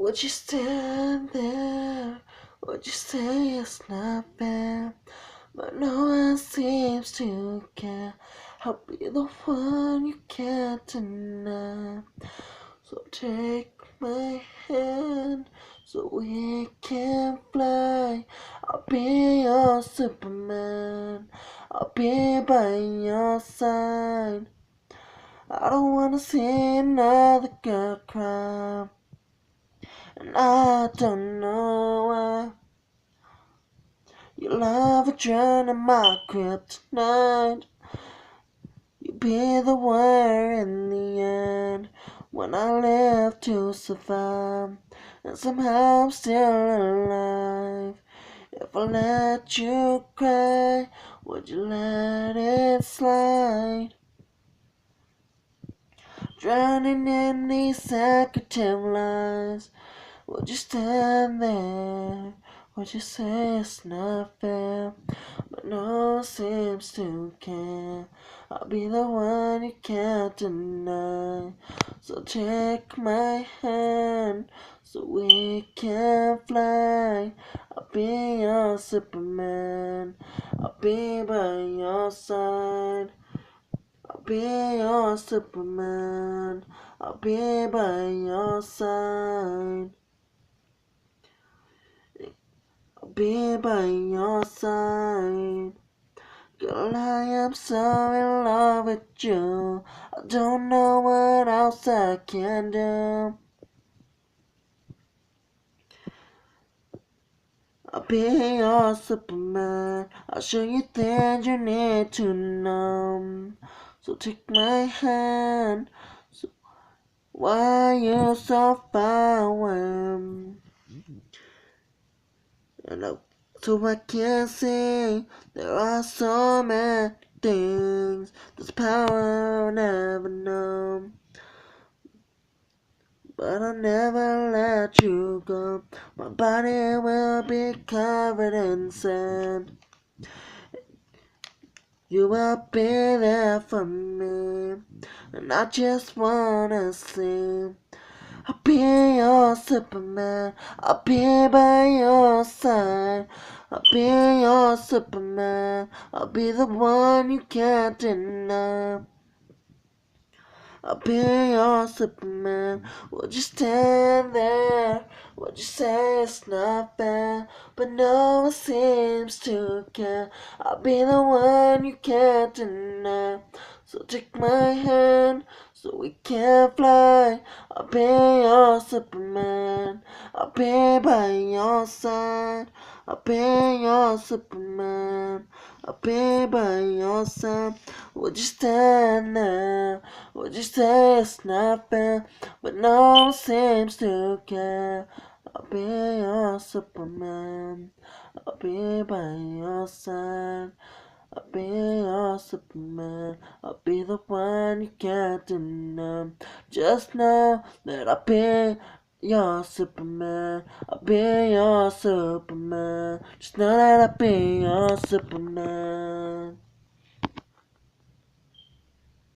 Would you stand there? Would you say it's not fair? But no one seems to care. I'll be the one you can't deny. So take my hand so we can fly. I'll be your Superman. I'll be by your side. I don't wanna see another girl cry, and I don't know why. Your love would drown in my kryptonite. You'll be the one in the end when I live to survive, and somehow I'm still alive. If I let you cry, would you let it slide? Drowning in these secretive lies. Would you stand there? Would you say it's not fair? But no one seems to care. I'll be the one you can't deny. So take my hand so we can fly. I'll be your Superman. I'll be by your side. I'll be your Superman. I'll be by your side. I'll be by your side. Girl, I am so in love with you. I don't know what else I can do. I'll be your Superman. I'll show you things you need to know. So take my hand. So why you so far away? So I can see there are so many things this power I'll never know. But I'll never let you go. My body will be covered in sand. You will be there for me, and I just wanna see. I'll be your Superman. I'll be by your side. I'll be your Superman. I'll be the one you can't deny. I'll be your Superman. Would you stand there? Would you say it's not fair? But no one seems to care. I'll be the one you can't deny. So take my hand so we can fly. I'll be your Superman. I'll be by your side. I'll be your Superman. I'll be by your side. Would you stand there? Would you say it's not fair? But no one seems to care. I'll be your Superman. I'll be by your side. I'll be your Superman. I'll be the one you can't deny. Just know that I'll be your Superman. I'll be your Superman. Just know that I'll be your Superman.